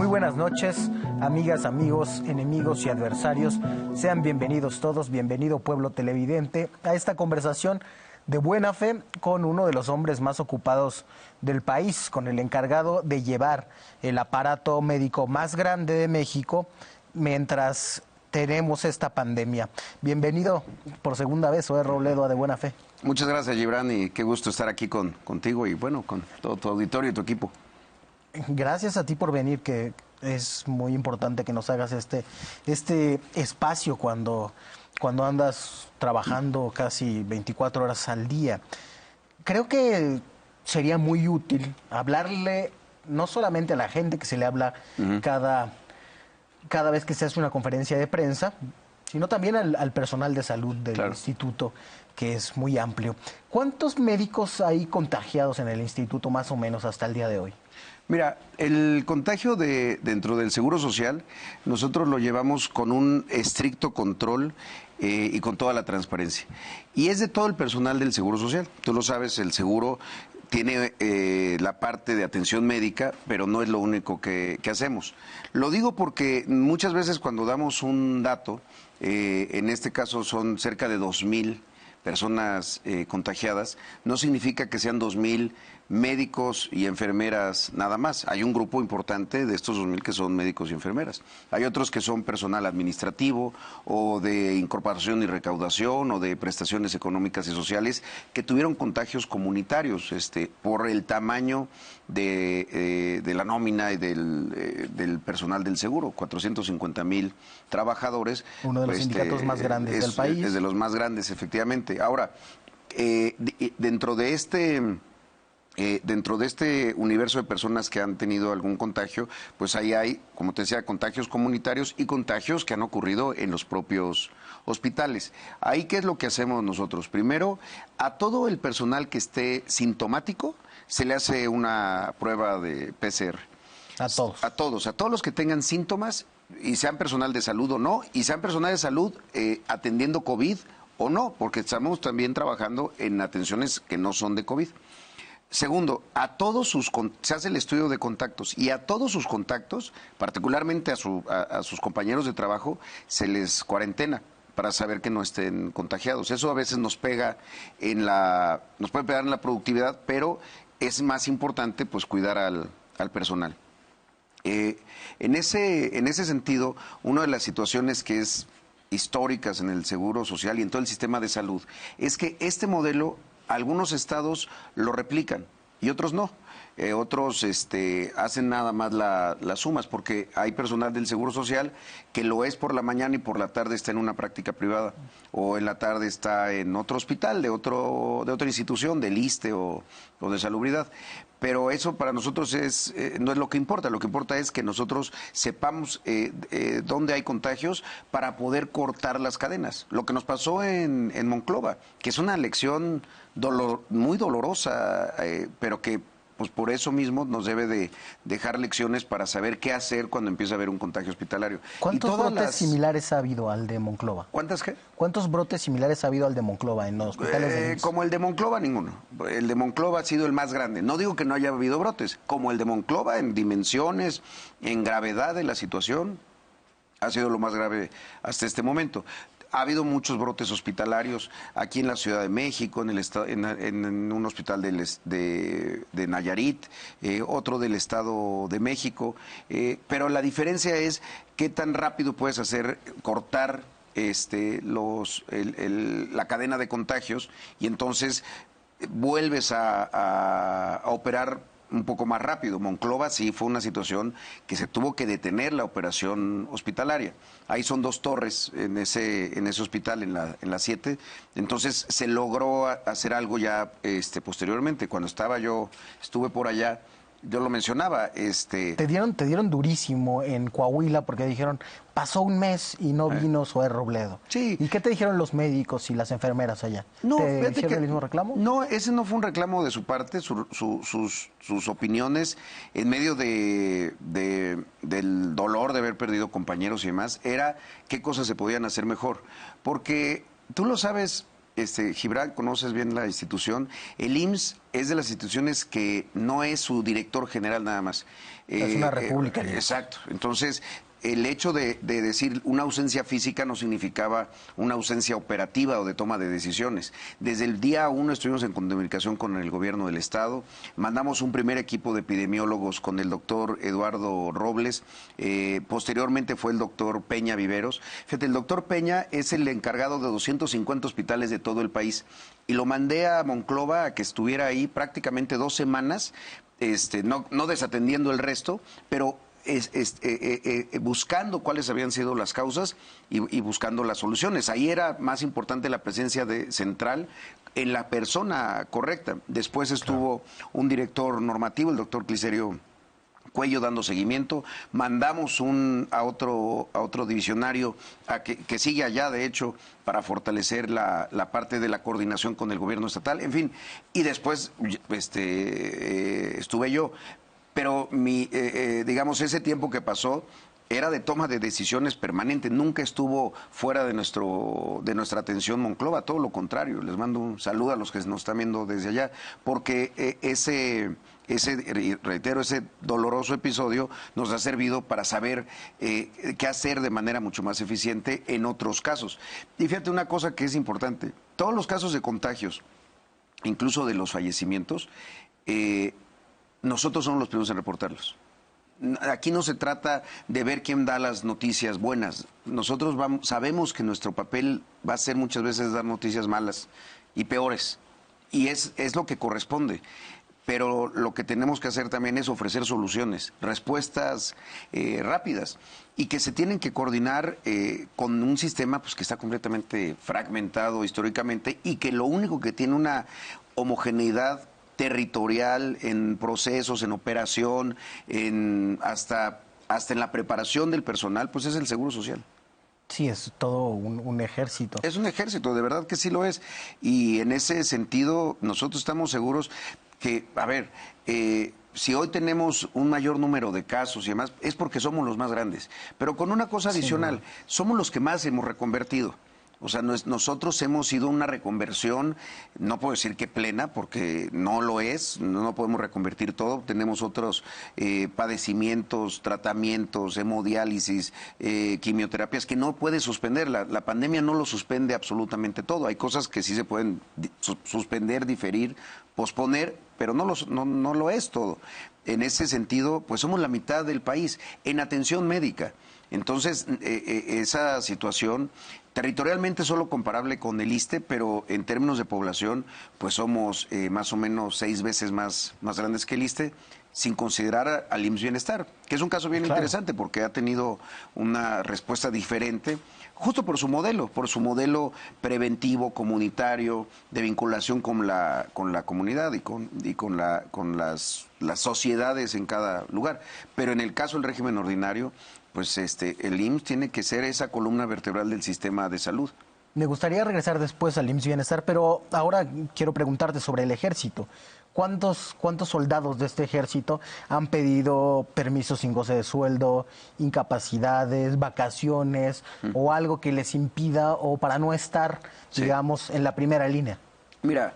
Muy buenas noches, amigas, amigos, enemigos y adversarios. Sean bienvenidos todos, bienvenido pueblo televidente a esta conversación de buena fe con uno de los hombres más ocupados del país, con el encargado de llevar el aparato médico más grande de México mientras tenemos esta pandemia. Bienvenido por segunda vez, Zoé Robledo, a De Buena Fe. Muchas gracias, Gibran, y qué gusto estar aquí contigo y bueno, con todo tu auditorio y tu equipo. Gracias a ti por venir, que es muy importante que nos hagas este espacio cuando andas trabajando casi 24 horas al día. Creo que sería muy útil hablarle no solamente a la gente que se le habla cada vez que se hace una conferencia de prensa, sino también al personal de salud del instituto, que es muy amplio. ¿Cuántos médicos hay contagiados en el instituto más o menos hasta el día de hoy? Mira, el contagio dentro del Seguro Social, nosotros lo llevamos con un estricto control y con toda la transparencia. Y es de todo el personal del Seguro Social. Tú lo sabes, el seguro tiene la parte de atención médica, pero no es lo único que hacemos. Lo digo porque muchas veces cuando damos un dato, en este caso son cerca de 2,000 personas contagiadas, no significa que sean 2,000 médicos y enfermeras nada más. Hay un grupo importante de estos 2,000 que son médicos y enfermeras. Hay otros que son personal administrativo o de incorporación y recaudación o de prestaciones económicas y sociales que tuvieron contagios comunitarios por el tamaño de la nómina y del personal del seguro, 450,000 trabajadores. Uno de los sindicatos más grandes del país. Es de los más grandes, efectivamente. Ahora, dentro de este universo de personas que han tenido algún contagio, pues ahí hay, como te decía, contagios comunitarios y contagios que han ocurrido en los propios hospitales. Ahí, ¿qué es lo que hacemos nosotros? Primero, a todo el personal que esté sintomático, se le hace una prueba de PCR. A todos. A todos los que tengan síntomas, y sean personal de salud o no, y sean personal de salud atendiendo COVID o no, porque estamos también trabajando en atenciones que no son de COVID. Segundo, se hace el estudio de contactos y a todos sus contactos, particularmente a sus compañeros de trabajo, se les cuarentena para saber que no estén contagiados. Eso a veces nos puede pegar en la productividad, pero es más importante pues cuidar al personal. En ese sentido, una de las situaciones que es históricas en el Seguro Social y en todo el sistema de salud es que este modelo algunos estados lo replican y otros no. Otros hacen nada más las sumas, porque hay personal del Seguro Social que lo es por la mañana y por la tarde está en una práctica privada, o en la tarde está en otro hospital de otra institución, del ISSSTE o de Salubridad. Pero eso para nosotros no es lo que importa. Lo que importa es que nosotros sepamos dónde hay contagios para poder cortar las cadenas. Lo que nos pasó en Monclova, que es una lección muy dolorosa, pero que pues por eso mismo nos debe de dejar lecciones para saber qué hacer cuando empieza a haber un contagio hospitalario. ¿Cuántos brotes similares ha habido al de Monclova? ¿Cuántas qué? ¿Cuántos brotes similares ha habido al de Monclova en los hospitales de IMSS? Como el de Monclova, ninguno. El de Monclova ha sido el más grande. No digo que no haya habido brotes. Como el de Monclova, en dimensiones, en gravedad de la situación, ha sido lo más grave hasta este momento. Ha habido muchos brotes hospitalarios aquí en la Ciudad de México, en un hospital de Nayarit, otro del Estado de México, pero la diferencia es qué tan rápido puedes cortar la cadena de contagios y entonces vuelves a operar un poco más rápido. Monclova sí fue una situación que se tuvo que detener la operación hospitalaria. Ahí son 2 torres en ese hospital, en la 7. Entonces se logró hacer algo ya posteriormente. Cuando estuve por allá, yo lo mencionaba. Te dieron durísimo en Coahuila porque dijeron, pasó un mes y no vino Zoé Robledo. Sí. ¿Y qué te dijeron los médicos y las enfermeras allá? No, ¿Te hicieron el mismo reclamo? No, ese no fue un reclamo de su parte, sus opiniones en medio del dolor de haber perdido compañeros y demás, era qué cosas se podían hacer mejor. Porque tú lo sabes, Gibran, conoces bien la institución. El IMSS es de las instituciones que no es su director general nada más. Es una república. Exacto. Entonces, el hecho de decir una ausencia física no significaba una ausencia operativa o de toma de decisiones. Desde el día 1 estuvimos en comunicación con el gobierno del Estado, mandamos un primer equipo de epidemiólogos con el doctor Eduardo Robles, posteriormente fue el doctor Peña Viveros. Fíjate, el doctor Peña es el encargado de 250 hospitales de todo el país y lo mandé a Monclova a que estuviera ahí prácticamente 2 semanas, no desatendiendo el resto, pero buscando cuáles habían sido las causas y buscando las soluciones. Ahí era más importante la presencia central en la persona correcta. Después estuvo un director normativo, el doctor Cliserio Cuello, dando seguimiento. Mandamos a otro divisionario que sigue allá, de hecho, para fortalecer la parte de la coordinación con el gobierno estatal. En fin, y después estuve yo. Pero digamos, ese tiempo que pasó era de toma de decisiones permanente, nunca estuvo fuera de nuestra atención Monclova, todo lo contrario. Les mando un saludo a los que nos están viendo desde allá, porque reitero, ese doloroso episodio nos ha servido para saber qué hacer de manera mucho más eficiente en otros casos. Y fíjate una cosa que es importante, todos los casos de contagios, incluso de los fallecimientos, nosotros somos los primeros en reportarlos. Aquí no se trata de ver quién da las noticias buenas. Nosotros sabemos que nuestro papel va a ser muchas veces dar noticias malas y peores. Y es lo que corresponde. Pero lo que tenemos que hacer también es ofrecer soluciones, respuestas rápidas y que se tienen que coordinar con un sistema pues, que está completamente fragmentado históricamente y que lo único que tiene una homogeneidad territorial, en procesos, en operación, hasta en la preparación del personal, pues es el Seguro Social. Sí, es todo un ejército. Es un ejército, de verdad que sí lo es. Y en ese sentido, nosotros estamos seguros que, a ver, si hoy tenemos un mayor número de casos y demás, es porque somos los más grandes. Pero con una cosa adicional, somos los que más hemos reconvertido. O sea, nosotros hemos sido una reconversión, no puedo decir que plena, porque no lo es, no podemos reconvertir todo. Tenemos otros padecimientos, tratamientos, hemodiálisis, quimioterapias que no puede suspender. La pandemia no lo suspende absolutamente todo. Hay cosas que sí se pueden suspender, diferir, posponer, pero no lo es todo. En ese sentido, pues somos la mitad del país en atención médica. Entonces, esa situación territorialmente solo comparable con el ISSSTE, pero en términos de población, pues somos más o menos 6 veces más grandes que el ISSSTE, sin considerar al IMSS Bienestar, que es un caso bien interesante porque ha tenido una respuesta diferente, justo por su modelo preventivo, comunitario, de vinculación con la comunidad y con las sociedades en cada lugar. Pero en el caso del régimen ordinario, pues el IMSS tiene que ser esa columna vertebral del sistema de salud. Me gustaría regresar después al IMSS Bienestar, pero ahora quiero preguntarte sobre el ejército. ¿Cuántos soldados de este ejército han pedido permisos sin goce de sueldo, incapacidades, vacaciones o algo que les impida o para no estar, digamos, en la primera línea? Mira,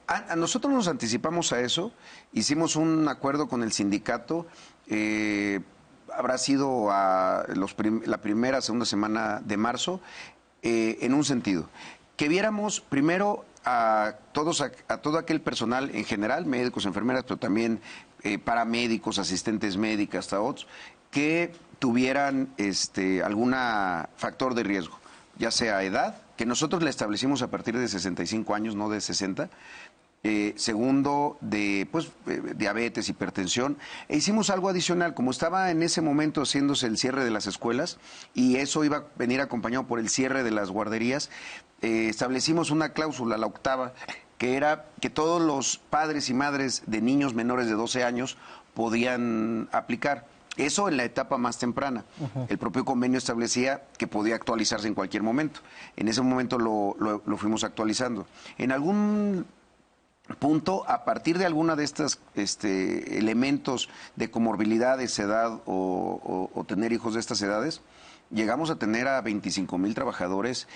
a nosotros nos anticipamos a eso, hicimos un acuerdo con el sindicato, habrá sido la primera, segunda semana de marzo, en un sentido, que viéramos primero a todo aquel personal en general, médicos, enfermeras, pero también paramédicos, asistentes médicas, hasta otros, que tuvieran algún factor de riesgo, ya sea edad, que nosotros le establecimos a partir de 65 años, no de 60, segundo, diabetes, hipertensión, e hicimos algo adicional, como estaba en ese momento haciéndose el cierre de las escuelas, y eso iba a venir acompañado por el cierre de las guarderías, establecimos una cláusula, la octava, que era que todos los padres y madres de niños menores de 12 años podían aplicar. Eso en la etapa más temprana. El propio convenio establecía que podía actualizarse en cualquier momento. En ese momento lo fuimos actualizando. En algún punto, a partir de alguna de estos elementos de comorbilidades, edad o tener hijos de estas edades, llegamos a tener a 25,000 trabajadores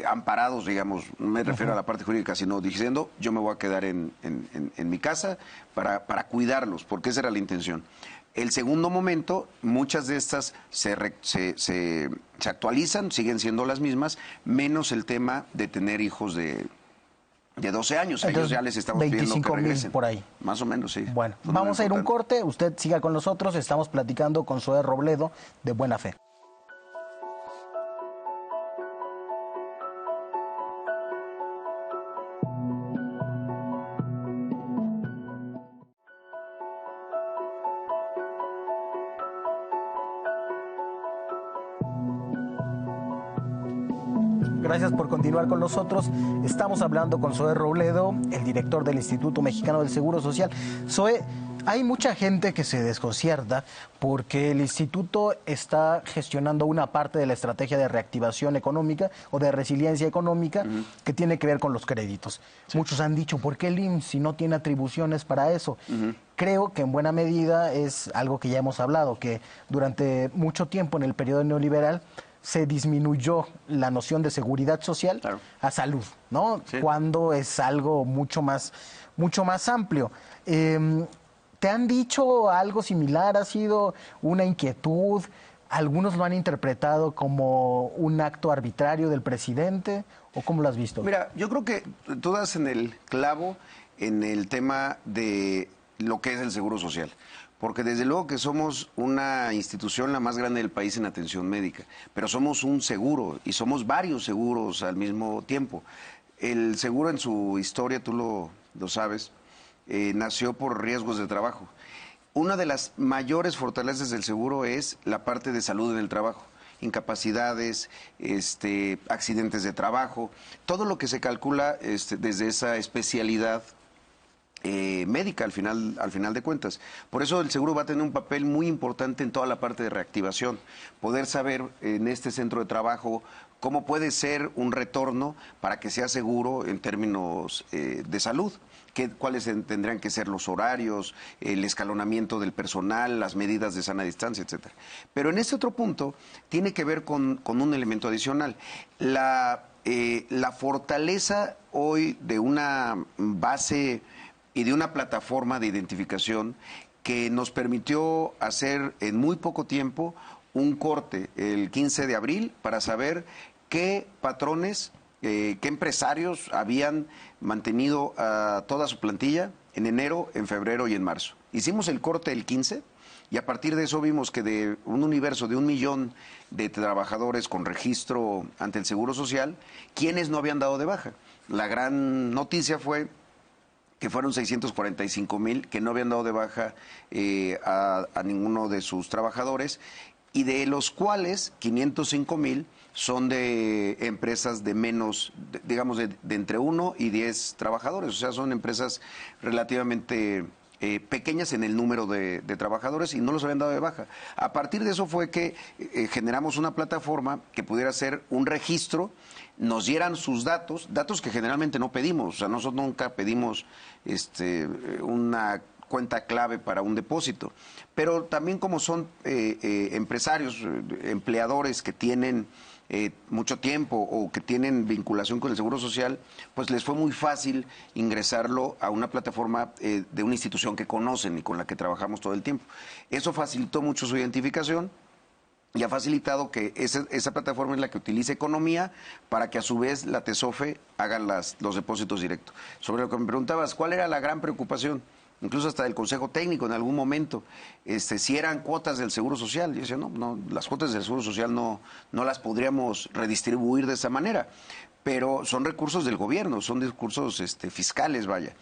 amparados, digamos, no me refiero a la parte jurídica, sino diciendo, yo me voy a quedar en mi casa para cuidarlos, porque esa era la intención. El segundo momento, muchas de estas se actualizan, siguen siendo las mismas, menos el tema de tener hijos de 12 años. Entonces, a ellos ya les estamos pidiendo que regresen. por ahí. Más o menos, sí. Bueno, vamos a ir a un corte. Usted siga con nosotros. Estamos platicando con Zoé Robledo de Buena Fe. Gracias por continuar con nosotros. Estamos hablando con Zoé Robledo, el director del Instituto Mexicano del Seguro Social. Zoé, hay mucha gente que se desconcierta porque el instituto está gestionando una parte de la estrategia de reactivación económica o de resiliencia económica que tiene que ver con los créditos. Sí. Muchos han dicho, ¿por qué el IMSS si no tiene atribuciones para eso? Creo que en buena medida es algo que ya hemos hablado, que durante mucho tiempo en el periodo neoliberal se disminuyó la noción de seguridad social a salud, ¿no? Sí. Cuando es algo mucho más amplio. ¿Te han dicho algo similar? ¿Ha sido una inquietud? ¿Algunos lo han interpretado como un acto arbitrario del presidente? ¿O cómo lo has visto? Mira, yo creo que tú das en el clavo en el tema de lo que es el Seguro Social. Porque desde luego que somos una institución la más grande del país en atención médica, pero somos un seguro y somos varios seguros al mismo tiempo. El seguro en su historia, tú lo sabes, nació por riesgos de trabajo. Una de las mayores fortalezas del seguro es la parte de salud en el trabajo. Incapacidades, accidentes de trabajo, todo lo que se calcula desde esa especialidad médica al final de cuentas. Por eso el seguro va a tener un papel muy importante en toda la parte de reactivación. Poder saber en este centro de trabajo cómo puede ser un retorno para que sea seguro en términos de salud. Cuáles tendrían que ser los horarios, el escalonamiento del personal, las medidas de sana distancia, etcétera. Pero en este otro punto tiene que ver con un elemento adicional. La fortaleza hoy de una base y de una plataforma de identificación que nos permitió hacer en muy poco tiempo un corte el 15 de abril para saber qué patrones, qué empresarios habían mantenido a toda su plantilla en enero, en febrero y en marzo. Hicimos el corte el 15 y a partir de eso vimos que de un universo de 1 millón de trabajadores con registro ante el Seguro Social, ¿quiénes no habían dado de baja? La gran noticia fue que fueron 645,000 que no habían dado de baja a ninguno de sus trabajadores, y de los cuales 505,000 son de empresas de menos, digamos, de entre 1 y 10 trabajadores. O sea, son empresas relativamente pequeñas en el número de trabajadores y no los habían dado de baja. A partir de eso fue que generamos una plataforma que pudiera ser un registro, nos dieran sus datos que generalmente no pedimos. O sea, nosotros nunca pedimos una cuenta clave para un depósito. Pero también como son empresarios, empleadores que tienen mucho tiempo o que tienen vinculación con el Seguro Social, pues les fue muy fácil ingresarlo a una plataforma de una institución que conocen y con la que trabajamos todo el tiempo. Eso facilitó mucho su identificación y ha facilitado que esa plataforma es la que utiliza Economía para que a su vez la TESOFE haga los depósitos directos. Sobre lo que me preguntabas, ¿cuál era la gran preocupación? Incluso hasta del Consejo Técnico en algún momento, si eran cuotas del Seguro Social. Yo decía, no, las cuotas del Seguro Social no las podríamos redistribuir de esa manera, pero son recursos del gobierno, son recursos fiscales, vaya.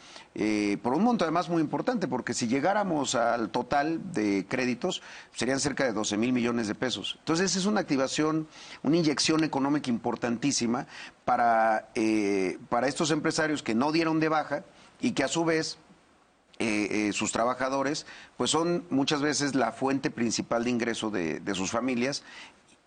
Por un monto además muy importante, porque si llegáramos al total de créditos, serían cerca de 12,000 millones de pesos. Entonces es una activación, una inyección económica importantísima para estos empresarios que no dieron de baja y que a su vez sus trabajadores pues son muchas veces la fuente principal de ingreso de sus familias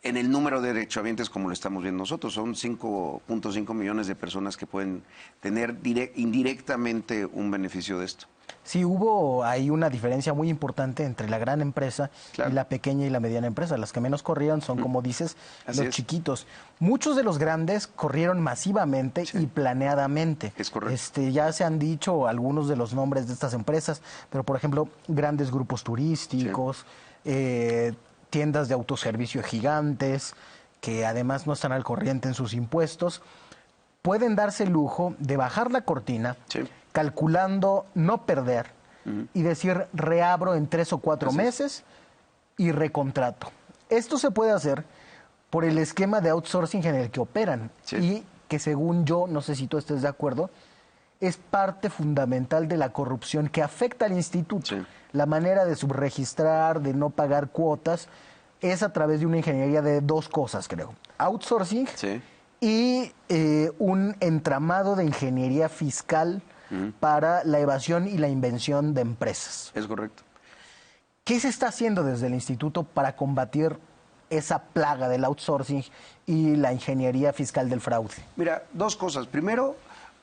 en el número de derechohabientes como lo estamos viendo nosotros. Son 5.5 millones de personas que pueden tener indirectamente un beneficio de esto. Sí, hubo ahí una diferencia muy importante entre la gran empresa Claro. y la pequeña y la mediana empresa. Las que menos corrieron son, como dices, Así los es. chiquitos. Muchos de los grandes corrieron masivamente y planeadamente. Es correcto. Ya se han dicho algunos de los nombres de estas empresas, pero por ejemplo, grandes grupos turísticos, tiendas de autoservicio gigantes, que además no están al corriente en sus impuestos, pueden darse el lujo de bajar la cortina, Sí. calculando no perder y decir reabro en 3 o 4 Así es. meses y recontrato. Esto se puede hacer por el esquema de outsourcing en el que operan Sí. y que según yo, no sé si tú estés de acuerdo, es parte fundamental de la corrupción que afecta al instituto. Sí. La manera de subregistrar, de no pagar cuotas, es a través de una ingeniería de dos cosas, creo. Outsourcing Sí. y un entramado de ingeniería fiscal para la evasión y la invención de empresas. Es correcto. ¿Qué se está haciendo desde el instituto para combatir esa plaga del outsourcing y la ingeniería fiscal del fraude? Mira, dos cosas. Primero,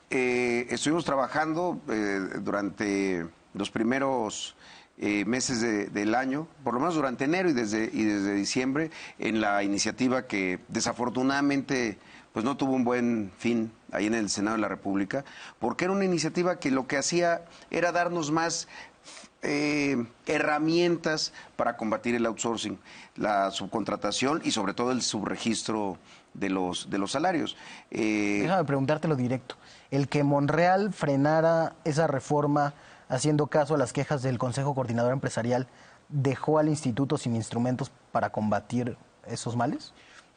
estuvimos trabajando durante los primeros meses del año, por lo menos durante enero y desde diciembre, en la iniciativa que desafortunadamente pues no tuvo un buen fin ahí en el Senado de la República, porque era una iniciativa que lo que hacía era darnos más herramientas para combatir el outsourcing, la subcontratación y sobre todo el subregistro de los salarios. Déjame preguntártelo directo. El que Monreal frenara esa reforma haciendo caso a las quejas del Consejo Coordinador Empresarial, ¿dejó al instituto sin instrumentos para combatir esos males?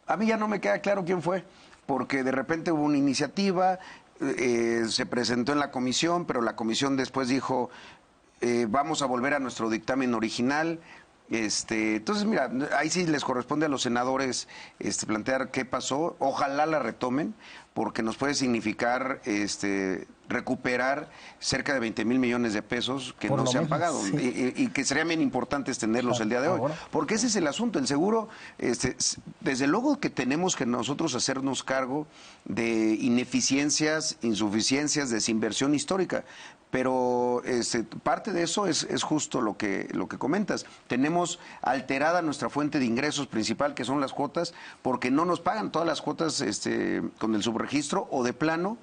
A mí ya no me queda claro quién fue, porque de repente hubo una iniciativa, se presentó en la comisión, pero la comisión después dijo, vamos a volver a nuestro dictamen original. Entonces, mira, ahí sí les corresponde a los senadores plantear qué pasó. Ojalá la retomen, porque nos puede significar recuperar cerca de 20,000 millones de pesos que Por no lo se han menos, pagado sí. y que serían bien importantes tenerlos el día de hoy. Ahora. Porque ese es el asunto. El seguro, desde luego que tenemos que nosotros hacernos cargo de ineficiencias, insuficiencias, desinversión histórica. Pero parte de eso es justo lo que comentas. Tenemos alterada nuestra fuente de ingresos principal, que son las cuotas, porque no nos pagan todas las cuotas con el subregistro o de plano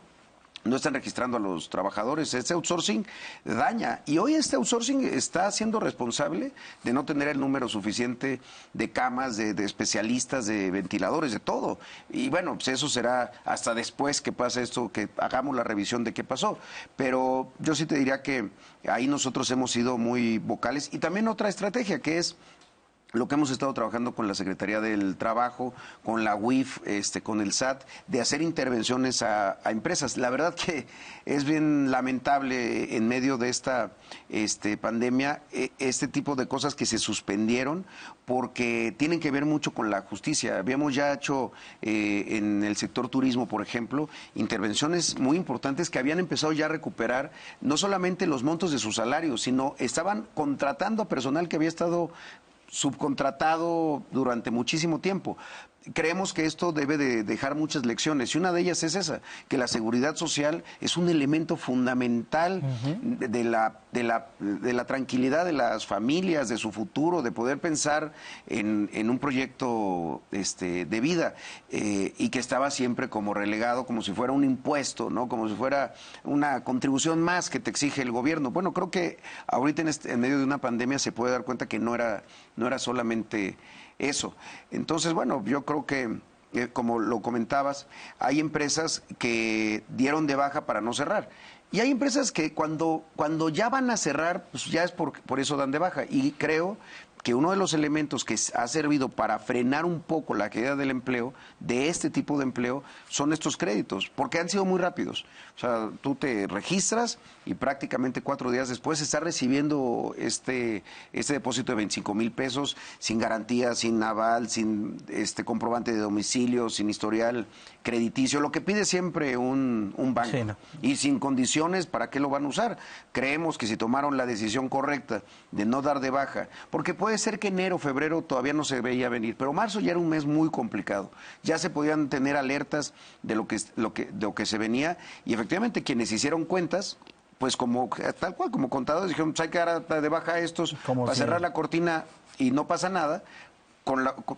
no están registrando a los trabajadores. Este outsourcing daña. Y hoy este outsourcing está siendo responsable de no tener el número suficiente de camas, de especialistas, de ventiladores, de todo. Y bueno, pues eso será hasta después que pase esto, que hagamos la revisión de qué pasó. Pero yo sí te diría que ahí nosotros hemos sido muy vocales. Y también otra estrategia que es lo que hemos estado trabajando con la Secretaría del Trabajo, con la UIF, con el SAT, de hacer intervenciones a empresas. La verdad que es bien lamentable en medio de esta pandemia este tipo de cosas que se suspendieron porque tienen que ver mucho con la justicia. Habíamos ya hecho en el sector turismo, por ejemplo, intervenciones muy importantes que habían empezado ya a recuperar no solamente los montos de sus salarios, sino estaban contratando a personal que había estado subcontratado durante muchísimo tiempo. Creemos que esto debe de dejar muchas lecciones y una de ellas es esa, que la seguridad social es un elemento fundamental de la tranquilidad de las familias, de su futuro, de poder pensar en un proyecto de vida y que estaba siempre como relegado, como si fuera un impuesto, ¿no? Como si fuera una contribución más que te exige el gobierno. Bueno, creo que ahorita en medio de una pandemia se puede dar cuenta que no era solamente eso. Entonces, bueno, yo creo que, como lo comentabas, hay empresas que dieron de baja para no cerrar. Y hay empresas que cuando ya van a cerrar, pues ya es por eso dan de baja. Y creo que uno de los elementos que ha servido para frenar un poco la caída del empleo, de este tipo de empleo, son estos créditos, porque han sido muy rápidos. O sea, tú te registras y prácticamente 4 días después estás recibiendo este depósito de 25,000 pesos sin garantía, sin aval, sin comprobante de domicilio, sin historial crediticio, lo que pide siempre un banco. Sí, no. Y sin condiciones, ¿para qué lo van a usar? Creemos que si tomaron la decisión correcta de no dar de baja, porque puede ser que enero, febrero todavía no se veía venir, pero marzo ya era un mes muy complicado. Ya se podían tener alertas de lo que se venía y efectivamente quienes hicieron cuentas pues como tal cual, como contadores, dijeron, pues hay que dar de baja a estos Como para si- cerrar la cortina y no pasa nada,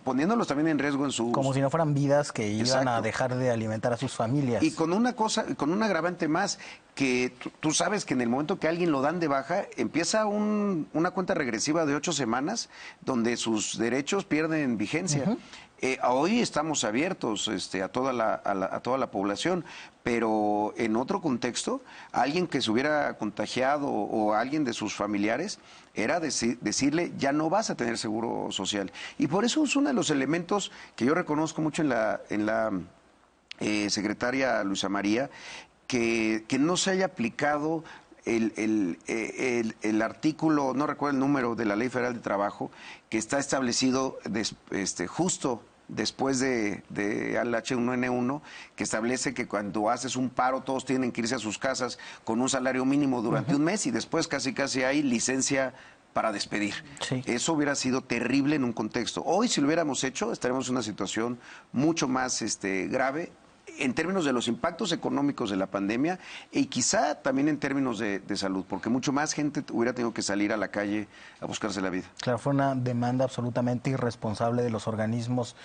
poniéndolos también en riesgo en sus... Como si no fueran vidas que iban a Exacto. dejar de alimentar a sus familias. Y con una cosa, con un agravante más, que tú sabes que en el momento que alguien lo dan de baja, empieza una cuenta regresiva de 8 semanas donde sus derechos pierden vigencia. Hoy estamos abiertos a toda a toda la población, pero en otro contexto, alguien que se hubiera contagiado o alguien de sus familiares, era decirle, ya no vas a tener seguro social. Y por eso es uno de los elementos que yo reconozco mucho en la secretaria Luisa María, que no se haya aplicado el artículo, no recuerdo el número de la Ley Federal de Trabajo, que está establecido justo después al H1N1, que establece que cuando haces un paro todos tienen que irse a sus casas con un salario mínimo durante un mes y después casi hay licencia para despedir. Sí. Eso hubiera sido terrible en un contexto. Hoy, si lo hubiéramos hecho, estaremos en una situación mucho más grave en términos de los impactos económicos de la pandemia y quizá también en términos de salud, porque mucho más gente hubiera tenido que salir a la calle a buscarse la vida. Claro, fue una demanda absolutamente irresponsable de los organismos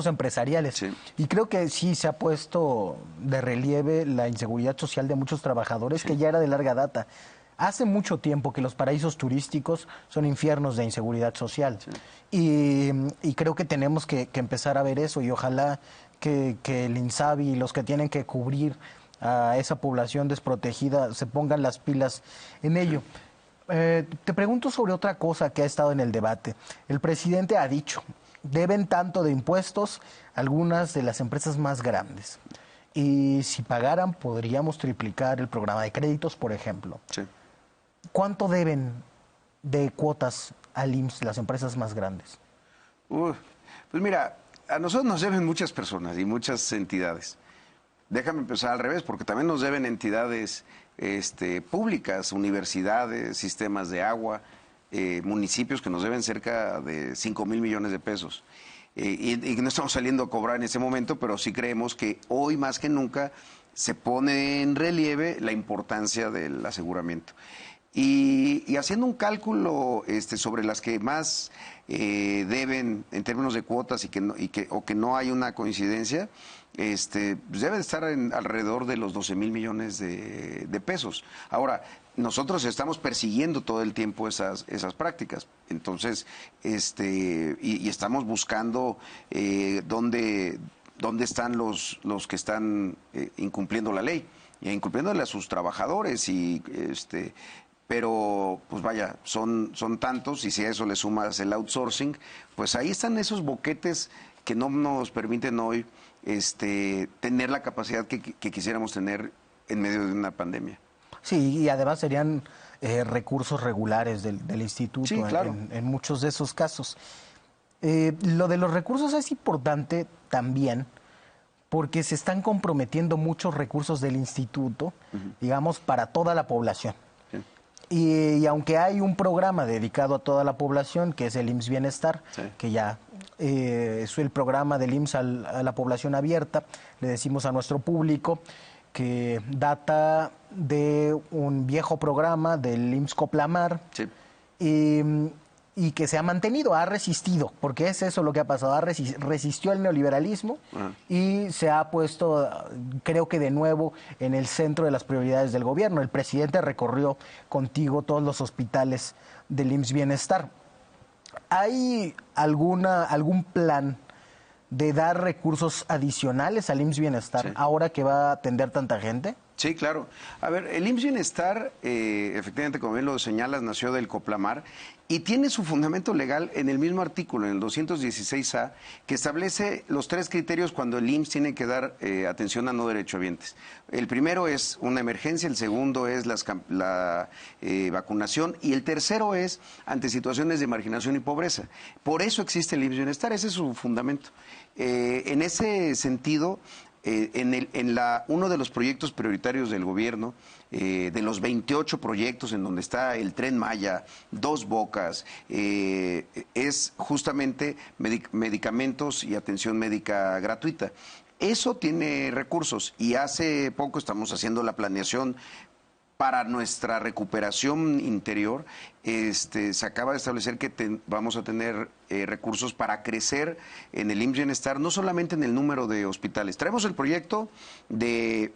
empresariales. Sí. Y creo que sí se ha puesto de relieve la inseguridad social de muchos trabajadores, que ya era de larga data. Hace mucho tiempo que los paraísos turísticos son infiernos de inseguridad social. Sí. Y creo que tenemos que empezar a ver eso, y ojalá que el INSABI y los que tienen que cubrir a esa población desprotegida se pongan las pilas en ello. Te pregunto sobre otra cosa que ha estado en el debate. El presidente ha dicho, deben tanto de impuestos algunas de las empresas más grandes. Y si pagaran, podríamos triplicar el programa de créditos, por ejemplo. Sí. ¿Cuánto deben de cuotas al IMSS las empresas más grandes? Pues mira, a nosotros nos deben muchas personas y muchas entidades. Déjame empezar al revés, porque también nos deben entidades públicas, universidades, sistemas de agua, municipios que nos deben cerca de 5,000 millones de pesos. Y no estamos saliendo a cobrar en ese momento, pero sí creemos que hoy más que nunca se pone en relieve la importancia del aseguramiento. Y haciendo un cálculo sobre las que más deben en términos de cuotas o que no hay una coincidencia, pues debe de estar alrededor de los 12,000 millones de pesos. Ahora, nosotros estamos persiguiendo todo el tiempo esas prácticas. Entonces, y estamos buscando dónde están los que están incumpliendo la ley, y incumpliéndole a sus trabajadores pero pues vaya, son tantos, y si a eso le sumas el outsourcing, pues ahí están esos boquetes que no nos permiten hoy tener la capacidad que quisiéramos tener en medio de una pandemia. Sí, y además serían recursos regulares del instituto, sí, claro, en muchos de esos casos. Lo de los recursos es importante también porque se están comprometiendo muchos recursos del instituto, digamos, para toda la población. Y aunque hay un programa dedicado a toda la población, que es el IMSS Bienestar, sí, que ya es el programa del IMSS a la población abierta, le decimos a nuestro público que data de un viejo programa del IMSS Coplamar, sí, y que se ha mantenido, ha resistido, porque es eso lo que ha pasado, resistió el neoliberalismo y se ha puesto, creo que de nuevo, en el centro de las prioridades del gobierno. El presidente recorrió contigo todos los hospitales del IMSS Bienestar. ¿Hay algún plan de dar recursos adicionales al IMSS Bienestar, sí, ahora que va a atender tanta gente? Sí, claro. A ver, el IMSS Bienestar, efectivamente, como bien lo señalas, nació del Coplamar y tiene su fundamento legal en el mismo artículo, en el 216A, que establece los 3 criterios cuando el IMSS tiene que dar atención a no derechohabientes. El primero es una emergencia, el segundo es la vacunación y el tercero es ante situaciones de marginación y pobreza. Por eso existe el IMSS Bienestar, ese es su fundamento. En ese sentido, uno de los proyectos prioritarios del gobierno, de los 28 proyectos en donde está el Tren Maya, Dos Bocas, es justamente medicamentos y atención médica gratuita. Eso tiene recursos y hace poco estamos haciendo la planeación para nuestra recuperación interior, se acaba de establecer que vamos a tener recursos para crecer en el IMSS Bienestar, no solamente en el número de hospitales. Traemos el proyecto de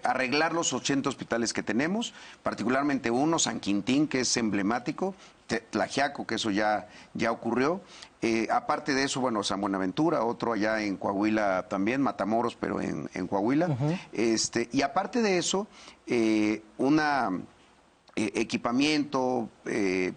arreglar los 80 hospitales que tenemos, particularmente uno, San Quintín, que es emblemático, Tlaxiaco, que eso ya ocurrió. Aparte de eso, bueno, San Buenaventura, otro allá en Coahuila también, Matamoros, pero en Coahuila. Y aparte de eso, equipamiento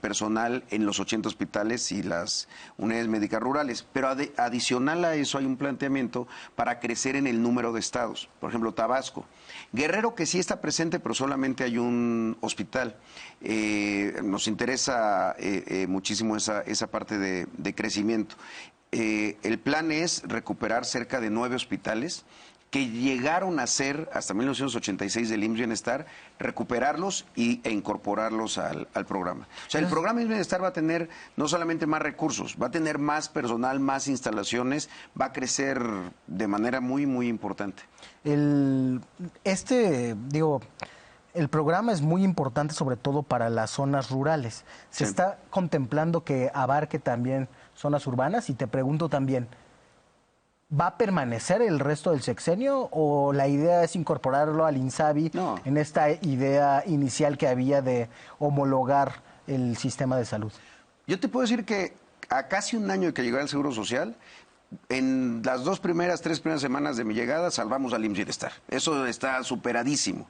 personal en los 80 hospitales y las unidades médicas rurales. Pero adicional a eso hay un planteamiento para crecer en el número de estados. Por ejemplo, Tabasco. Guerrero, que sí está presente, pero solamente hay un hospital. Nos interesa muchísimo esa parte de crecimiento. El plan es recuperar cerca de 9 hospitales que llegaron a ser, hasta 1986 del IMSS Bienestar, recuperarlos e incorporarlos al programa. O sea, el programa IMSS Bienestar va a tener no solamente más recursos, va a tener más personal, más instalaciones, va a crecer de manera muy, muy importante. El programa es muy importante sobre todo para las zonas rurales. Se está contemplando que abarque también zonas urbanas y te pregunto también, ¿va a permanecer el resto del sexenio o la idea es incorporarlo al INSABI en esta idea inicial que había de homologar el sistema de salud? Yo te puedo decir que a casi un año de que llegara el Seguro Social, en las 3 primeras semanas de mi llegada salvamos al IMSS Bienestar. Eso está superadísimo.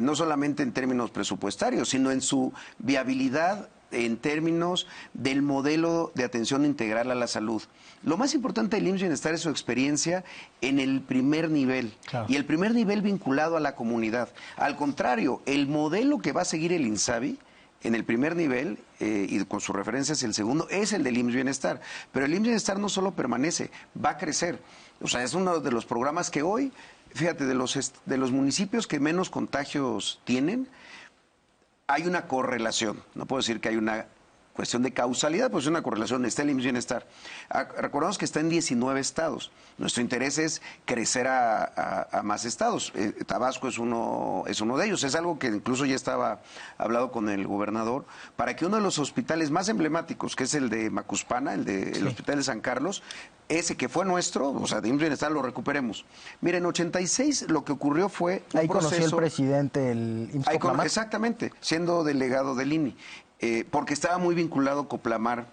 No solamente en términos presupuestarios, sino en su viabilidad en términos del modelo de atención integral a la salud. Lo más importante del IMSS Bienestar es su experiencia en el primer nivel, y el primer nivel vinculado a la comunidad. Al contrario, el modelo que va a seguir el INSABI en el primer nivel, y con su referencia hacia el segundo, es el del IMSS Bienestar. Pero el IMSS Bienestar no solo permanece, va a crecer. O sea, es uno de los programas que hoy, fíjate, de los municipios que menos contagios tienen, hay una correlación. No puedo decir que hay una cuestión de causalidad, pues es una correlación. Está el IMSS Bienestar. Recordamos que está en 19 estados. Nuestro interés es crecer a más estados. Tabasco es uno de ellos. Es algo que incluso ya estaba hablado con el gobernador, para que uno de los hospitales más emblemáticos, que es el de Macuspana, el Hospital de San Carlos, ese que fue nuestro, o sea, de IMSS Bienestar, lo recuperemos. Miren, en 86 lo que ocurrió fue un ahí proceso... conoció el presidente el IMSS. Exactamente, siendo delegado del INI. Porque estaba muy vinculado Coplamar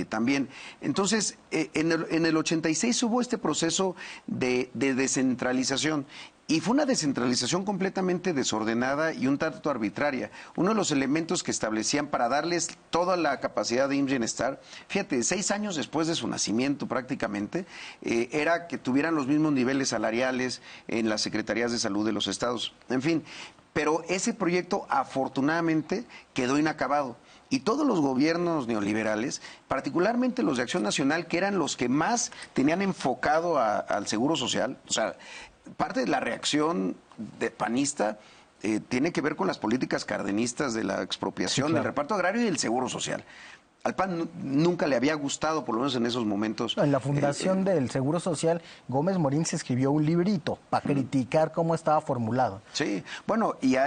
también. Entonces, en el 86 hubo este proceso de descentralización, y fue una descentralización completamente desordenada y un tanto arbitraria. Uno de los elementos que establecían para darles toda la capacidad de IMSS Bienestar, fíjate, 6 años después de su nacimiento prácticamente, era que tuvieran los mismos niveles salariales en las secretarías de salud de los estados. En fin, pero ese proyecto afortunadamente quedó inacabado. Y todos los gobiernos neoliberales, particularmente los de Acción Nacional, que eran los que más tenían enfocado al Seguro Social, o sea, parte de la reacción panista tiene que ver con las políticas cardenistas de la expropiación, del reparto agrario y del Seguro Social. Al PAN nunca le había gustado, por lo menos en esos momentos. En la fundación del Seguro Social, Gómez Morín se escribió un librito para criticar cómo estaba formulado. Sí, bueno, y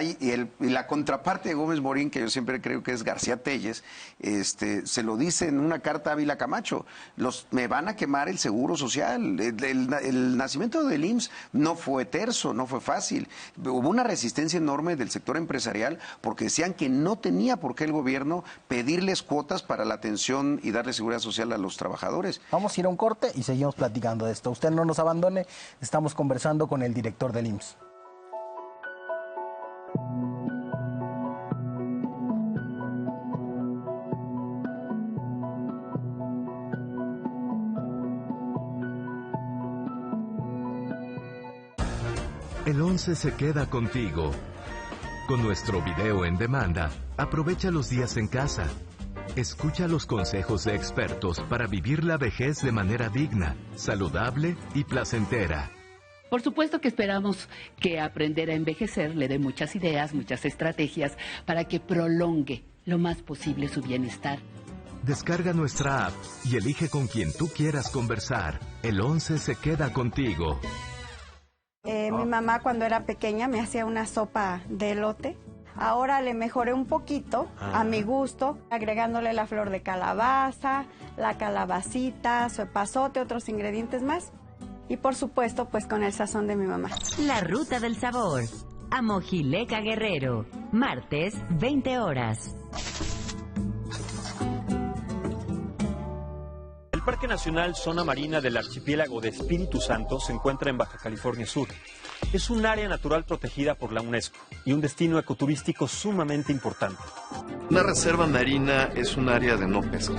la contraparte de Gómez Morín, que yo siempre creo que es García Telles, se lo dice en una carta a Ávila Camacho: me van a quemar el Seguro Social. El nacimiento del IMSS no fue terso, no fue fácil. Hubo una resistencia enorme del sector empresarial, porque decían que no tenía por qué el gobierno pedirles cuotas para la atención y darle seguridad social a los trabajadores. Vamos a ir a un corte y seguimos platicando de esto. Usted no nos abandone, estamos conversando con el director del IMSS. El 11 se queda contigo. Con nuestro video en demanda, aprovecha los días en casa. Escucha los consejos de expertos para vivir la vejez de manera digna, saludable y placentera. Por supuesto que esperamos que aprender a envejecer le dé muchas ideas, muchas estrategias para que prolongue lo más posible su bienestar. Descarga nuestra app y elige con quien tú quieras conversar. El 11 se queda contigo. Mi mamá cuando era pequeña me hacía una sopa de elote. Ahora le mejoré un poquito a mi gusto, agregándole la flor de calabaza, la calabacita, su epazote, otros ingredientes más. Y por supuesto, pues con el sazón de mi mamá. La Ruta del Sabor. A Mojileca Guerrero. Martes, 20 horas. El Parque Nacional Zona Marina del Archipiélago de Espíritu Santo se encuentra en Baja California Sur. Es un área natural protegida por la UNESCO y un destino ecoturístico sumamente importante. Una reserva marina es un área de no pesca.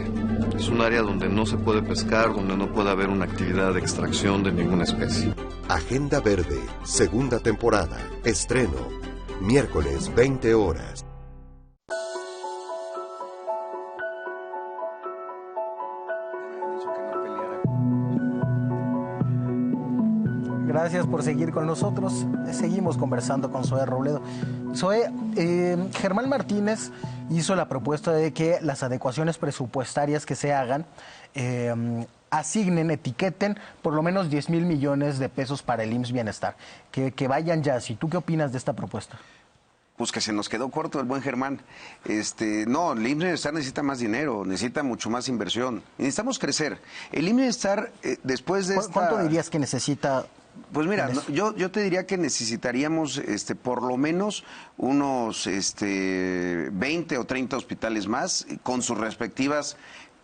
Es un área donde no se puede pescar, donde no puede haber una actividad de extracción de ninguna especie. Agenda Verde, segunda temporada. Estreno, miércoles 20 horas. Gracias por seguir con nosotros. Seguimos conversando con Zoe Robledo. Zoe, Germán Martínez hizo la propuesta de que las adecuaciones presupuestarias que se hagan asignen, etiqueten por lo menos 10,000 millones de pesos para el IMSS Bienestar. Que vayan ya. ¿Y tú qué opinas de esta propuesta? Pues que se nos quedó corto el buen Germán. No, el IMSS Bienestar necesita más dinero, necesita mucho más inversión. Necesitamos crecer. El IMSS Bienestar, después de ¿Cuánto dirías que necesita? Pues mira, yo te diría que necesitaríamos por lo menos unos 20 o 30 hospitales más, con sus respectivas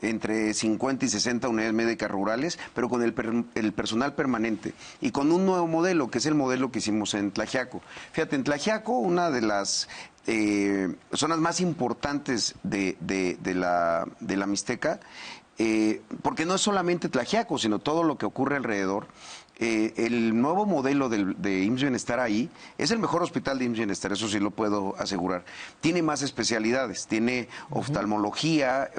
entre 50 y 60 unidades médicas rurales, pero con el personal permanente y con un nuevo modelo, que es el modelo que hicimos en Tlaxiaco. Fíjate, en Tlaxiaco, una de las zonas más importantes de la Mixteca, porque no es solamente Tlaxiaco, sino todo lo que ocurre alrededor. El nuevo modelo de IMSS Bienestar ahí es el mejor hospital de IMSS Bienestar, eso sí lo puedo asegurar. Tiene más especialidades, tiene oftalmología,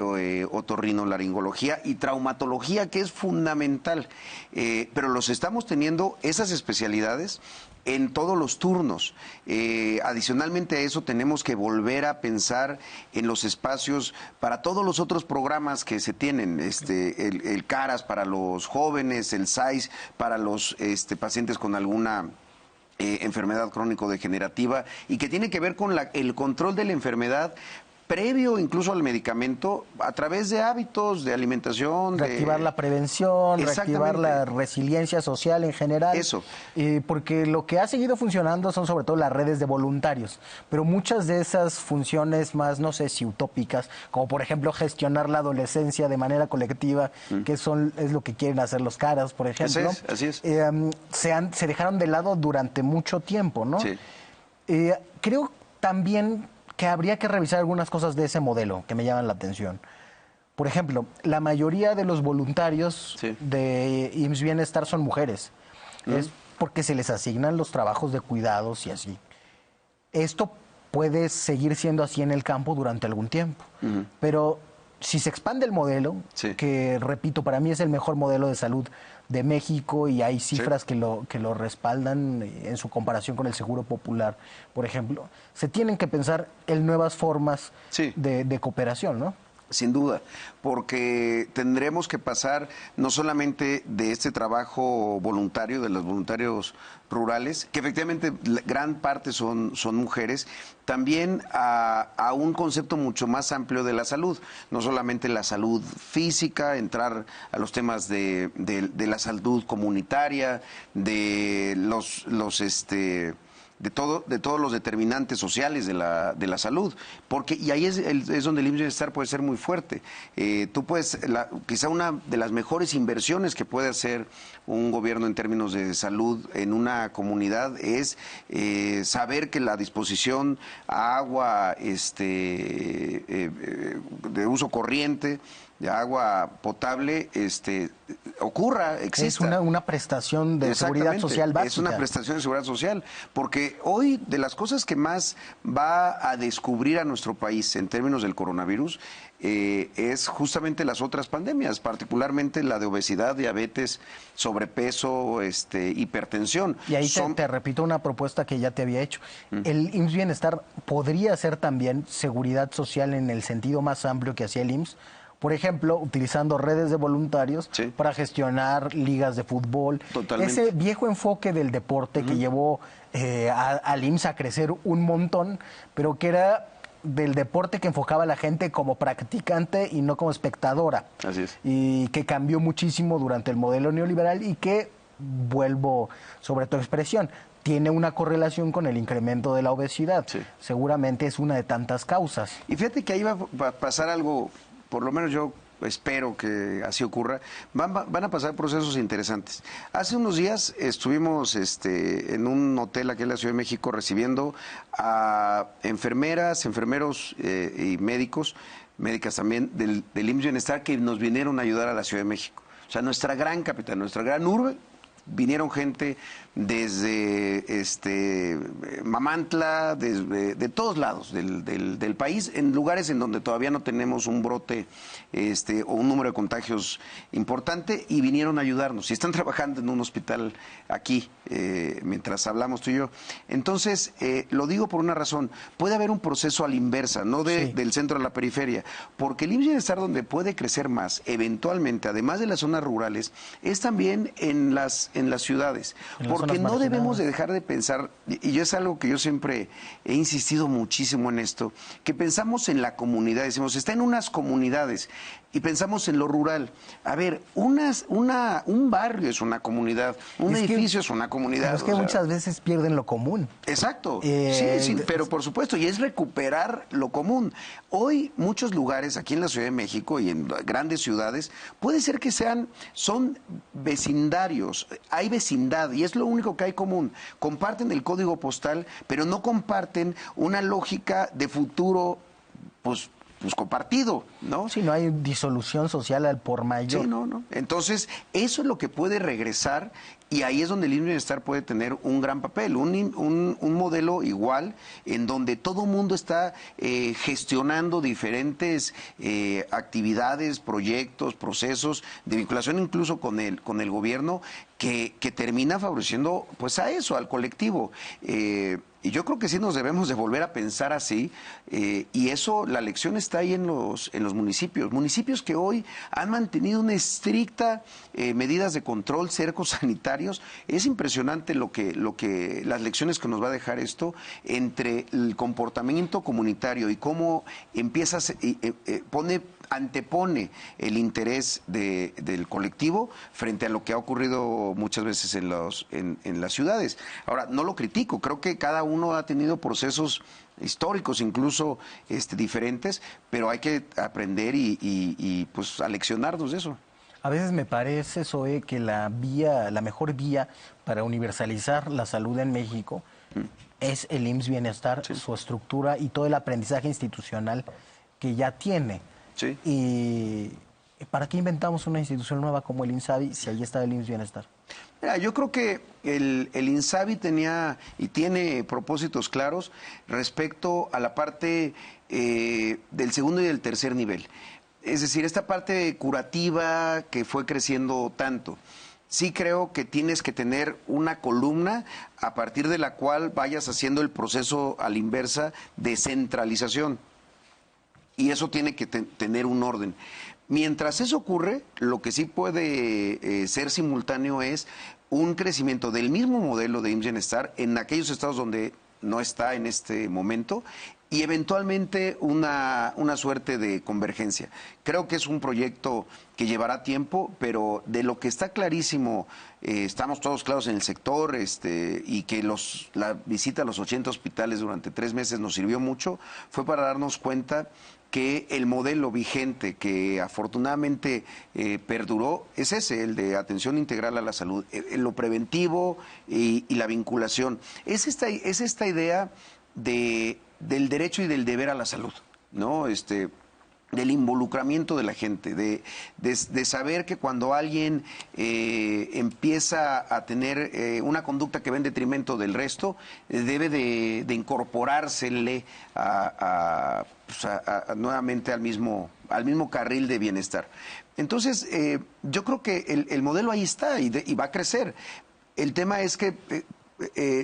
otorrinolaringología y traumatología, que es fundamental. Pero los estamos teniendo, esas especialidades, en todos los turnos. Adicionalmente a eso tenemos que volver a pensar en los espacios para todos los otros programas que se tienen, el CARAS para los jóvenes, el SAIS para los pacientes con alguna enfermedad crónico-degenerativa y que tiene que ver con el control de la enfermedad previo incluso al medicamento, a través de hábitos, de alimentación. Reactivar la prevención, reactivar la resiliencia social en general. Eso. Porque lo que ha seguido funcionando son sobre todo las redes de voluntarios, pero muchas de esas funciones más, no sé si utópicas, como por ejemplo gestionar la adolescencia de manera colectiva, que es lo que quieren hacer los CARAS, por ejemplo. Así es. Se dejaron de lado durante mucho tiempo, ¿no? Sí. Creo también que habría que revisar algunas cosas de ese modelo que me llaman la atención. Por ejemplo, la mayoría de los voluntarios de IMSS Bienestar son mujeres. Es porque se les asignan los trabajos de cuidados y así. Esto puede seguir siendo así en el campo durante algún tiempo. Pero si se expande el modelo, que repito, para mí es el mejor modelo de salud de México y hay cifras que lo respaldan en su comparación con el Seguro Popular, por ejemplo, se tienen que pensar en nuevas formas de cooperación, ¿no? Sin duda, porque tendremos que pasar no solamente de este trabajo voluntario, de los voluntarios rurales, que efectivamente gran parte son mujeres, también a un concepto mucho más amplio de la salud, no solamente la salud física, entrar a los temas de la salud comunitaria, de de todos los determinantes sociales de la salud, porque y ahí es donde el IMSS Bienestar puede ser muy fuerte. Tú puedes, quizá una de las mejores inversiones que puede hacer un gobierno en términos de salud en una comunidad es saber que la disposición a agua de uso corriente, de agua potable, exista. Es una prestación de seguridad social básica. Es una prestación de seguridad social, porque hoy de las cosas que más va a descubrir a nuestro país en términos del coronavirus es justamente las otras pandemias, particularmente la de obesidad, diabetes, sobrepeso, hipertensión. Y ahí te repito una propuesta que ya te había hecho. El IMSS Bienestar podría ser también seguridad social en el sentido más amplio que hacía el IMSS. por ejemplo, utilizando redes de voluntarios para gestionar ligas de fútbol. Totalmente. Ese viejo enfoque del deporte que llevó al IMSS a crecer un montón, pero que era del deporte que enfocaba a la gente como practicante y no como espectadora. Así es. Y que cambió muchísimo durante el modelo neoliberal y que, vuelvo sobre tu expresión, tiene una correlación con el incremento de la obesidad. Sí. Seguramente es una de tantas causas. Y fíjate que ahí va a pasar algo, por lo menos yo espero que así ocurra, van a pasar procesos interesantes. Hace unos días estuvimos en un hotel aquí en la Ciudad de México recibiendo a enfermeras, enfermeros y médicos, médicas también, del IMSS Bienestar, que nos vinieron a ayudar a la Ciudad de México. O sea, nuestra gran capital, nuestra gran urbe. Vinieron gente desde Mamantla, de todos lados del país, en lugares en donde todavía no tenemos un brote o un número de contagios importante, y vinieron a ayudarnos. Y están trabajando en un hospital aquí, mientras hablamos tú y yo. Entonces, lo digo por una razón. Puede haber un proceso a la inversa, no del centro a la periferia, porque el IMSS Bienestar, donde puede crecer más, eventualmente, además de las zonas rurales, es también en las ciudades, porque no debemos de dejar de pensar, y yo es algo que yo siempre he insistido muchísimo en esto, que pensamos en la comunidad, decimos, está en unas comunidades, y pensamos en lo rural. A ver, un barrio es una comunidad, un edificio es una comunidad. Es que muchas veces pierden lo común. Exacto, sí, pero por supuesto, y es recuperar lo común. Hoy muchos lugares aquí en la Ciudad de México y en grandes ciudades, puede ser que son vecindarios, hay vecindad y es lo único que hay común. Comparten el código postal, pero no comparten una lógica de futuro, pues compartido, ¿no? Sí, no hay disolución social al por mayor. Sí, no. Entonces, eso es lo que puede regresar, y ahí es donde el IMSS Bienestar puede tener un gran papel, un modelo igual, en donde todo mundo está gestionando diferentes actividades, proyectos, procesos de vinculación incluso con el gobierno, que termina favoreciendo pues a eso, al colectivo. Y yo creo que sí nos debemos de volver a pensar así, y eso, la lección está ahí en los municipios que hoy han mantenido una estricta medidas de control, cercos sanitarios. Es impresionante las lecciones que nos va a dejar esto entre el comportamiento comunitario y cómo antepone el interés del colectivo frente a lo que ha ocurrido muchas veces en las ciudades. Ahora, no lo critico, creo que cada uno ha tenido procesos históricos incluso diferentes, pero hay que aprender y pues aleccionarnos de eso. A veces me parece, Zoe, que la mejor vía para universalizar la salud en México es el IMSS Bienestar, su estructura y todo el aprendizaje institucional que ya tiene. Sí. ¿Y para qué inventamos una institución nueva como el INSABI si ahí está el IMSS Bienestar? Mira, yo creo que el INSABI tenía y tiene propósitos claros respecto a la parte del segundo y del tercer nivel. Es decir, esta parte curativa que fue creciendo tanto. Sí creo que tienes que tener una columna a partir de la cual vayas haciendo el proceso a la inversa de centralización. Y eso tiene que tener un orden. Mientras eso ocurre, lo que sí puede ser simultáneo es un crecimiento del mismo modelo de IMSS Bienestar en aquellos estados donde no está en este momento, y eventualmente una suerte de convergencia. Creo que es un proyecto que llevará tiempo, pero de lo que está clarísimo, estamos todos claros en el sector, y que la visita a los 80 hospitales durante 3 meses nos sirvió mucho, fue para darnos cuenta que el modelo vigente, que afortunadamente perduró, es ese, el de atención integral a la salud, lo preventivo y la vinculación. Es esta idea del derecho y del deber a la salud, ¿no? Del involucramiento de la gente, de saber que cuando alguien empieza a tener una conducta que va en detrimento del resto, debe de incorporársele nuevamente al mismo carril de bienestar. Entonces, yo creo que el modelo ahí está y va a crecer. El tema es que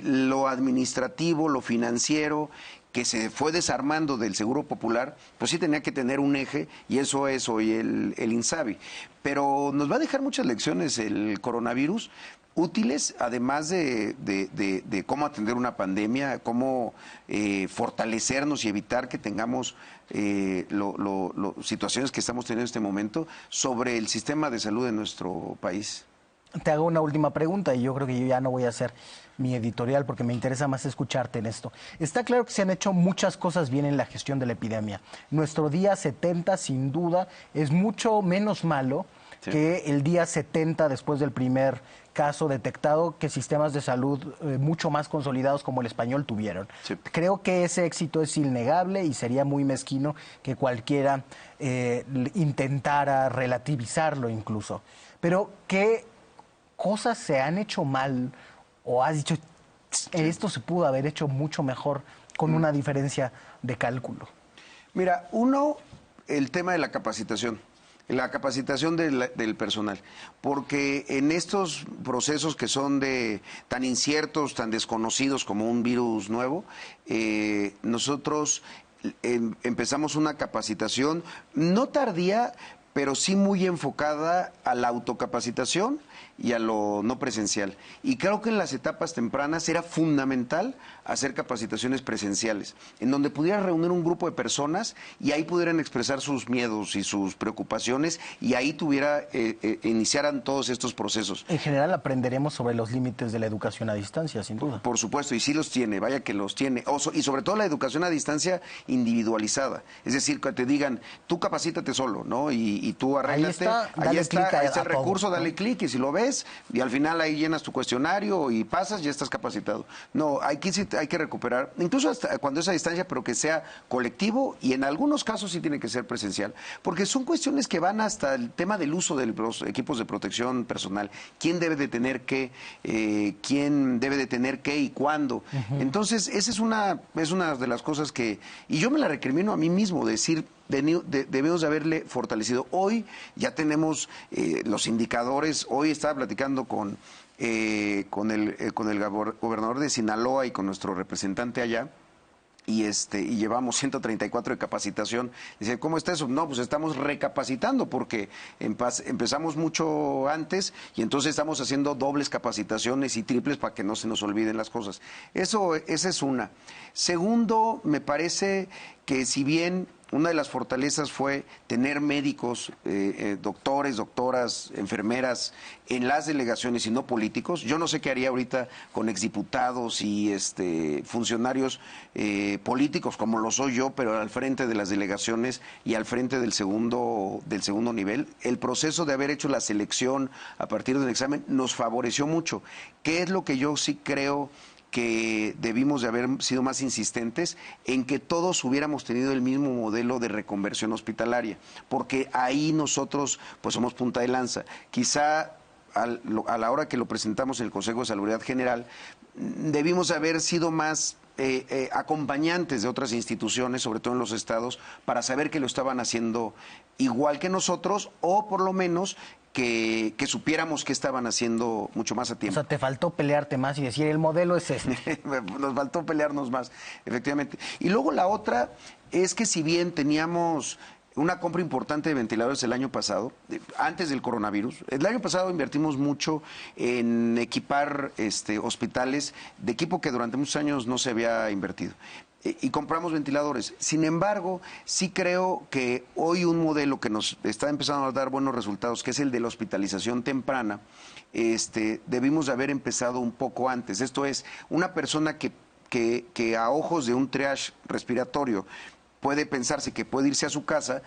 lo administrativo, lo financiero, que se fue desarmando del Seguro Popular, pues sí tenía que tener un eje, y eso es hoy el INSABI. Pero nos va a dejar muchas lecciones el coronavirus, útiles, además de cómo atender una pandemia, cómo fortalecernos y evitar que tengamos situaciones que estamos teniendo en este momento sobre el sistema de salud de nuestro país. Te hago una última pregunta y yo creo que yo ya no voy a hacer mi editorial porque me interesa más escucharte en esto. Está claro que se han hecho muchas cosas bien en la gestión de la epidemia. Nuestro día 70, sin duda, es mucho menos malo que el día 70 después del primer caso detectado que sistemas de salud mucho más consolidados como el español tuvieron. Sí. Creo que ese éxito es innegable y sería muy mezquino que cualquiera intentara relativizarlo incluso. Pero, ¿qué cosas se han hecho mal o has dicho, esto se pudo haber hecho mucho mejor con una diferencia de cálculo? Mira, uno, el tema de la capacitación del personal, porque en estos procesos que son tan inciertos, tan desconocidos como un virus nuevo, nosotros empezamos una capacitación no tardía, pero sí muy enfocada a la autocapacitación y a lo no presencial. Y creo que en las etapas tempranas era fundamental hacer capacitaciones presenciales, en donde pudiera reunir un grupo de personas y ahí pudieran expresar sus miedos y sus preocupaciones y ahí iniciaran todos estos procesos. En general aprenderemos sobre los límites de la educación a distancia, sin duda. Por supuesto, y sí los tiene, vaya que los tiene. Y sobre todo la educación a distancia individualizada. Es decir, que te digan, tú capacítate solo, ¿no? Y tú arréglate. Ahí está el recurso, dale clic y si lo ves, y al final ahí llenas tu cuestionario y pasas, ya estás capacitado. No, hay que recuperar, incluso hasta cuando es a distancia, pero que sea colectivo y en algunos casos sí tiene que ser presencial, porque son cuestiones que van hasta el tema del uso de los equipos de protección personal. ¿Quién debe de tener qué? ¿Quién debe de tener qué y cuándo? Entonces, esa es una de las cosas que, y yo me la recrimino a mí mismo, decir, debemos de haberle fortalecido. Hoy ya tenemos los indicadores. Hoy estaba platicando con el gobernador de Sinaloa y con nuestro representante allá. Y llevamos 134 de capacitación. Dice, ¿cómo está eso? No, pues estamos recapacitando porque empezamos mucho antes y entonces estamos haciendo dobles capacitaciones y triples para que no se nos olviden las cosas. Esa es una. Segundo, me parece que si bien una de las fortalezas fue tener médicos, doctores, doctoras, enfermeras en las delegaciones y no políticos. Yo no sé qué haría ahorita con exdiputados y funcionarios políticos como lo soy yo, pero al frente de las delegaciones y al frente del segundo nivel. El proceso de haber hecho la selección a partir del examen nos favoreció mucho. ¿Qué es lo que yo sí creo que debimos de haber sido más insistentes en que todos hubiéramos tenido el mismo modelo de reconversión hospitalaria? Porque ahí nosotros pues somos punta de lanza. Quizá a la hora que lo presentamos en el Consejo de Salubridad General, debimos haber sido más acompañantes de otras instituciones, sobre todo en los estados, para saber que lo estaban haciendo igual que nosotros o por lo menos que supiéramos que estaban haciendo mucho más a tiempo. O sea, te faltó pelearte más y decir, el modelo es este. Nos faltó pelearnos más, efectivamente. Y luego la otra es que si bien teníamos una compra importante de ventiladores el año pasado, antes del coronavirus, el año pasado invertimos mucho en equipar hospitales de equipo que durante muchos años no se había invertido. Y compramos ventiladores. Sin embargo, sí creo que hoy un modelo que nos está empezando a dar buenos resultados, que es el de la hospitalización temprana, debimos de haber empezado un poco antes. Esto es, una persona que a ojos de un triage respiratorio puede pensarse que puede irse a su casa,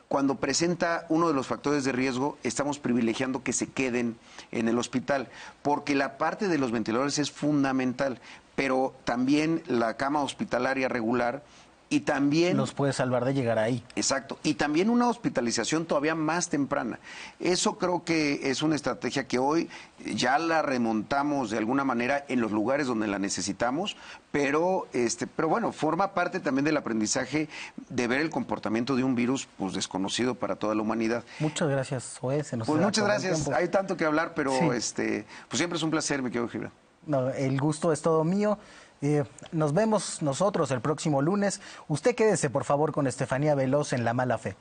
cuando presenta uno de los factores de riesgo, estamos privilegiando que se queden en el hospital, porque la parte de los ventiladores es fundamental, pero también la cama hospitalaria regular y también... Nos puede salvar de llegar ahí. Exacto, y también una hospitalización todavía más temprana. Eso creo que es una estrategia que hoy ya la remontamos de alguna manera en los lugares donde la necesitamos, pero bueno, forma parte también del aprendizaje de ver el comportamiento de un virus pues desconocido para toda la humanidad. Muchas gracias, Zoé. Pues muchas gracias, hay tanto que hablar, pero sí. Pues siempre es un placer, mi querido Gibran. No, el gusto es todo mío. Nos vemos nosotros el próximo lunes. Usted quédese, por favor, con Estefanía Veloz en La Mala Fe.